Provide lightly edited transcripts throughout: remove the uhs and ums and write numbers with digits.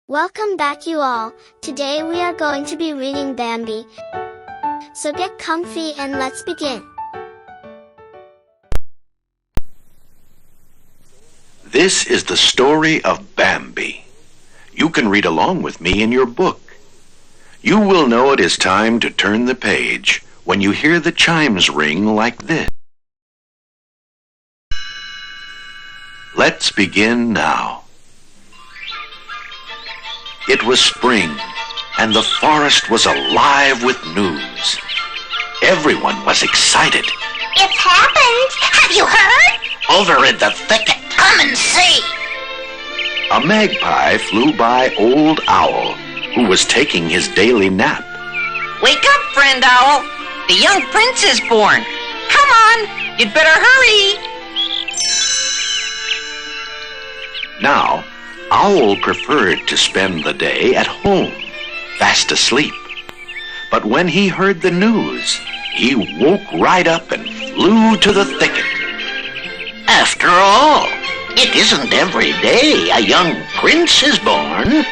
Welcome back you all. Today we are going to be reading Bambi. So get comfy and let's begin. This is the story of Bambi. You can read along with me in your book. You will know it is time to turn the page when you hear the chimes ring like this. Let's begin now. It was spring, and the forest was alive with news. Everyone was excited. It's happened! Have you heard? Over in the thicket. Come and see! A magpie flew by Old Owl, who was taking his daily nap. Wake up, friend owl. The young prince is born. Come on, you'd better hurry. Now, Owl preferred to spend the day at home, fast asleep. But when he heard the news, he woke right up and flew to the thicket. After all, it isn't every day a young prince is born.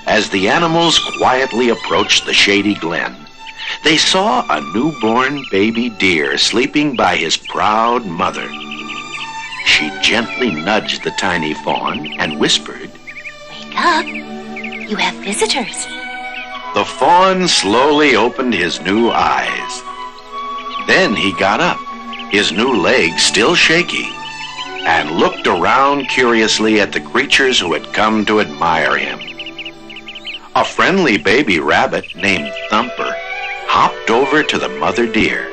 As the animals quietly approached the shady glen, they saw a newborn baby deer sleeping by his proud mother. She gently nudged the tiny fawn and whispered, Wake up! You have visitors. The fawn slowly opened his new eyes. Then he got up, his new legs still shaky, and looked around curiously at the creatures who had come to admire him. A friendly baby rabbit named Thumper hopped over to the mother deer.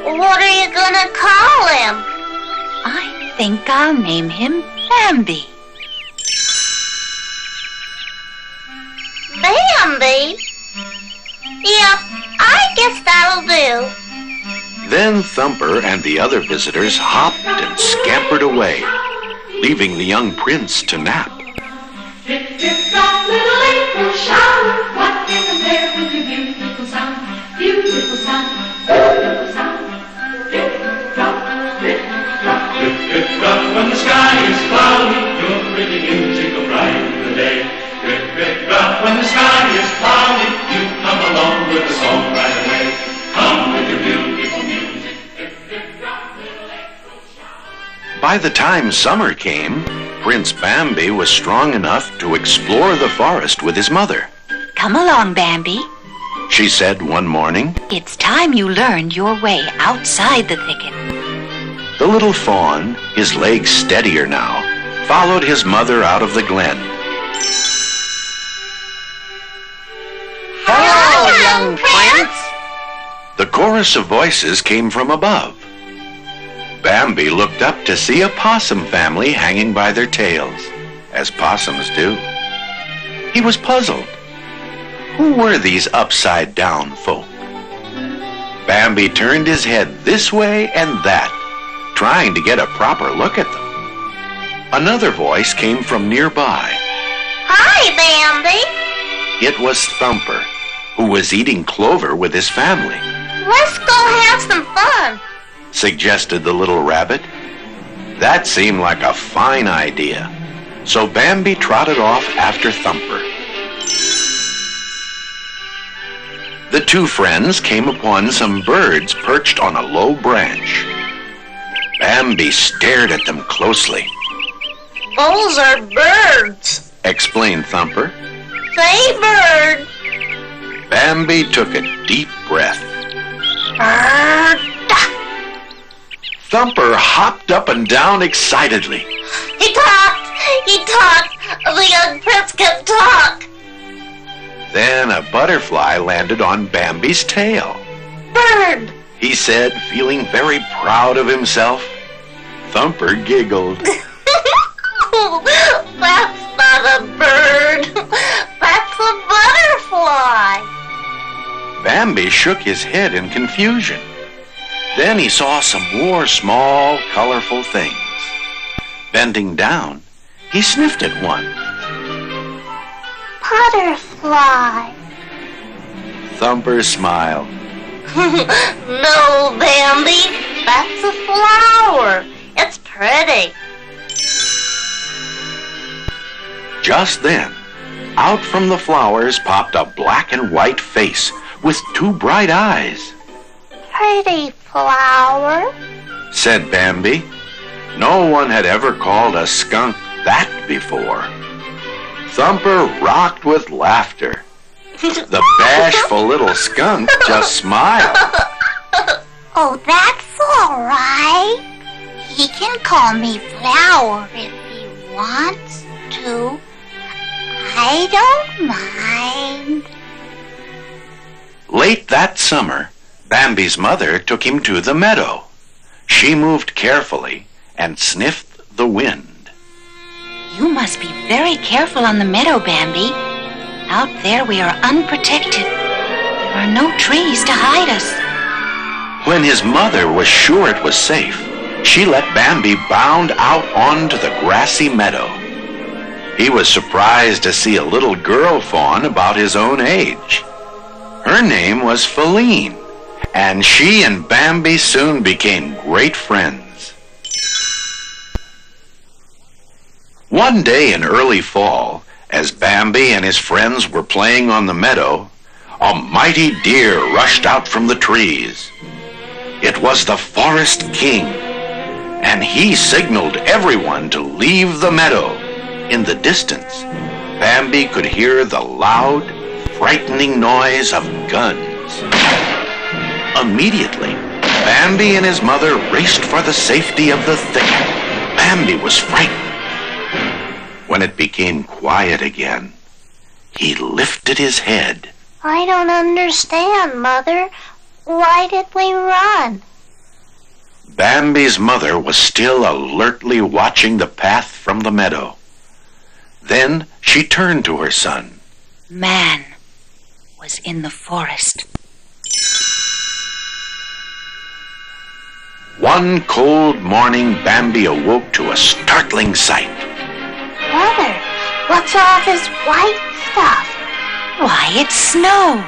What are you gonna call him? I think I'll name him Bambi. Bambi? Yep, I guess that'll do. Then Thumper and the other visitors hopped and scampered away, leaving the young prince to nap. Tick-tick-tock, little April shower. What isn't there with your beautiful sound? Beautiful sound, beautiful sound. Tick-tock, tick-tock, tick-tick-tock. When the sky is cloudy, your pretty music will brighten the day. Tick-tick-tock, when the sky is cloudy, you come along with a song right away. Come with your beautiful music. Tick-tick-tock, little April shower. By the time summer came, Prince Bambi was strong enough to explore the forest with his mother. Come along, Bambi. She said one morning. It's time you learned your way outside the thicket. The little fawn, his legs steadier now, followed his mother out of the glen. Hello, young prince! The chorus of voices came from above. Bambi looked up to see a possum family hanging by their tails, as possums do. He was puzzled. Who were these upside-down folk? Bambi turned his head this way and that, trying to get a proper look at them. Another voice came from nearby. Hi, Bambi! It was Thumper, who was eating clover with his family. Let's go have some fun. Suggested the little rabbit. That seemed like a fine idea, so Bambi trotted off after Thumper. The two friends came upon some birds perched on a low branch. Bambi stared at them closely. Those are birds. Explained Thumper. Say bird. Bambi took a deep breath. Bird. Thumper hopped up and down excitedly. He talked. He talked. The young prince can talk. Then a butterfly landed on Bambi's tail. Bird. He said, feeling very proud of himself. Thumper giggled. That's not a bird. That's a butterfly. Bambi shook his head in confusion. Then he saw some more small, colorful things. Bending down, he sniffed at one. Butterfly. Thumper smiled. No, Bambi. That's a flower. It's pretty. Just then, out from the flowers popped a black and white face with two bright eyes. Pretty flower. Said Bambi. No one had ever called a skunk that before. Thumper rocked with laughter. The bashful little skunk just smiled. Oh, that's all right. He can call me Flower if he wants to. I don't mind. Late that summer, Bambi's mother took him to the meadow. She moved carefully and sniffed the wind. You must be very careful on the meadow, Bambi. Out there we are unprotected. There are no trees to hide us. When his mother was sure it was safe, she let Bambi bound out onto the grassy meadow. He was surprised to see a little girl fawn about his own age. Her name was Feline, and she and Bambi soon became great friends. One day in early fall, as Bambi and his friends were playing on the meadow, a mighty deer rushed out from the trees. It was the Forest King, and he signaled everyone to leave the meadow. In the distance, Bambi could hear the loud, frightening noise of guns. Immediately, Bambi and his mother raced for the safety of the thicket. Bambi was frightened. When it became quiet again, he lifted his head. I don't understand, Mother. Why did we run? Bambi's mother was still alertly watching the path from the meadow. Then she turned to her son. Man was in the forest. One cold morning, Bambi awoke to a startling sight. Mother, what's all this white stuff? Why, it's snow.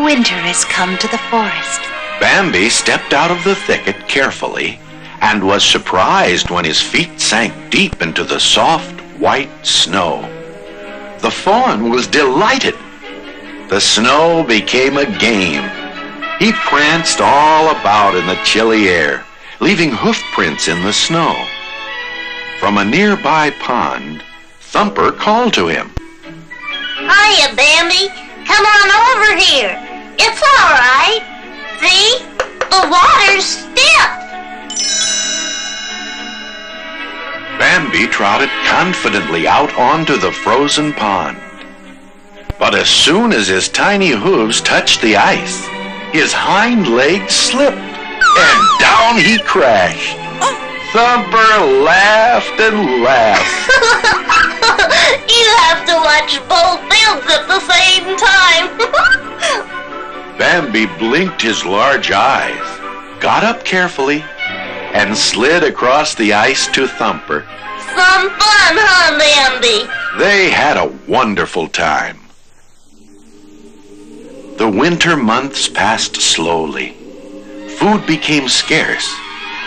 Winter has come to the forest. Bambi stepped out of the thicket carefully and was surprised when his feet sank deep into the soft white snow. The fawn was delighted. The snow became a game. He pranced all about in the chilly air, leaving hoof prints in the snow. From a nearby pond, Thumper called to him. Hiya, Bambi. Come on over here. It's all right. See? The water's stiff. Bambi trotted confidently out onto the frozen pond. But as soon as his tiny hooves touched the ice, his hind legs slipped, and down he crashed. Thumper laughed and laughed. You have to watch both films at the same time. Bambi blinked his large eyes, got up carefully, and slid across the ice to Thumper. Some fun, huh, Bambi? They had a wonderful time. The winter months passed slowly. Food became scarce,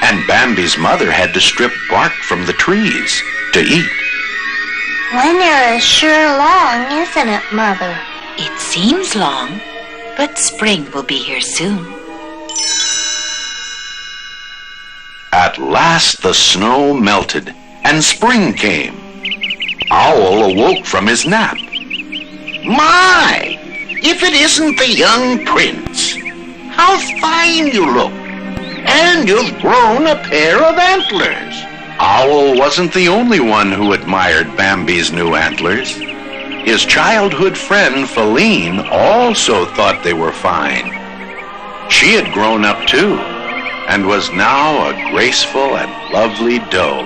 and Bambi's mother had to strip bark from the trees to eat. Winter is sure long, isn't it, Mother? It seems long, but spring will be here soon. At last the snow melted, and spring came. Owl awoke from his nap. My, if it isn't the young prince. How fine you look. And you've grown a pair of antlers. Owl wasn't the only one who admired Bambi's new antlers. His childhood friend Feline also thought they were fine. She had grown up too, and was now a graceful and lovely doe.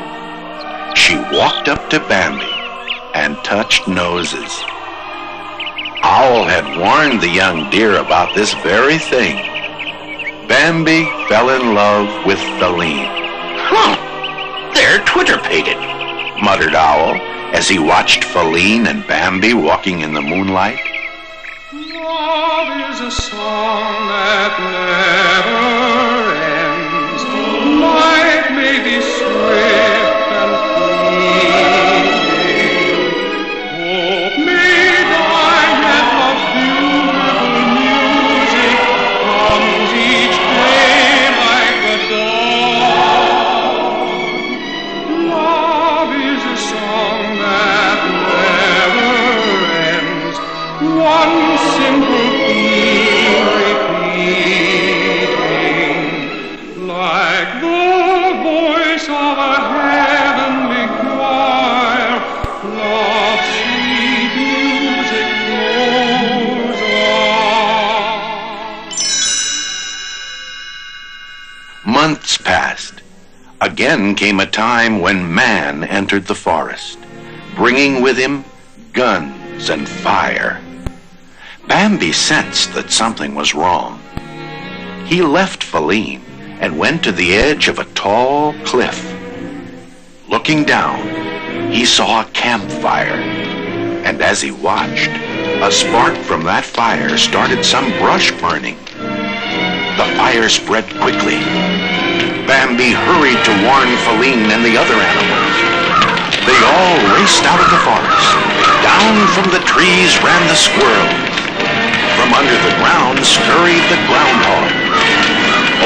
She walked up to Bambi and touched noses. Owl had warned the young deer about this very thing. Bambi fell in love with Feline. Huh, they're twitter-pated, Muttered Owl as he watched Feline and Bambi walking in the moonlight. Love is a song that never ends. Life may be swift and fleeting, one simple theme repeating, like the voice of a heavenly choir, love's sweet music goes on. Months passed. Again came a time when man entered the forest, bringing with him guns and fire. Bambi sensed that something was wrong. He left Feline and went to the edge of a tall cliff. Looking down, he saw a campfire, and as he watched, a spark from that fire started some brush burning. The fire spread quickly. Bambi hurried to warn Feline and the other animals. They all raced out of the forest. Down from the trees ran the squirrels. From under the ground scurried the groundhog.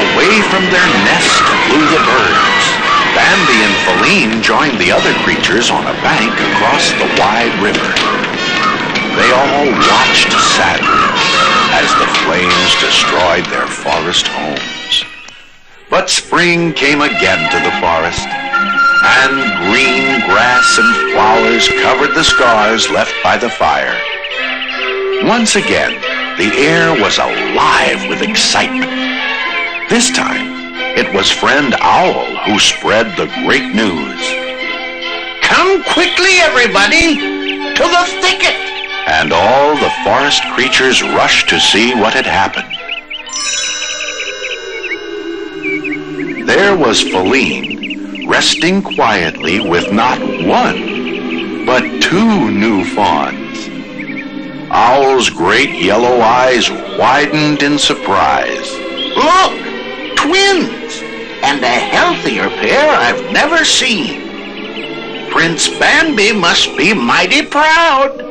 Away from their nest flew the birds. Bambi and Feline joined the other creatures on a bank across the wide river. They all watched sadly as the flames destroyed their forest homes. But spring came again to the forest, and green grass and flowers covered the scars left by the fire. Once again, the air was alive with excitement. This time, it was friend Owl who spread the great news. Come quickly, everybody, to the thicket. And all the forest creatures rushed to see what had happened. There was Feline, resting quietly with not one, but two new fawns. Owl's great yellow eyes widened in surprise. Look, twins, and a healthier pair I've never seen. Prince Bambi must be mighty proud.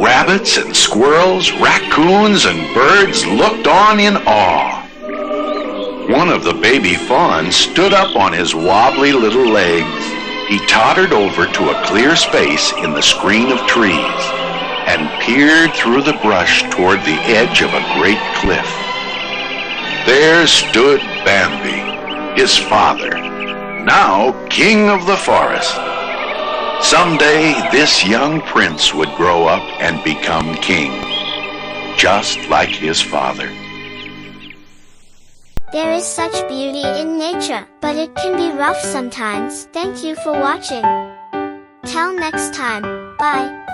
Rabbits and squirrels, raccoons and birds looked on in awe. One of the baby fawns stood up on his wobbly little legs. He tottered over to a clear space in the screen of trees and peered through the brush toward the edge of a great cliff. There stood Bambi, his father, now king of the forest. Someday this young prince would grow up and become king, just like his father. There is such beauty in nature, but it can be rough sometimes. Thank you for watching. Till next time, bye.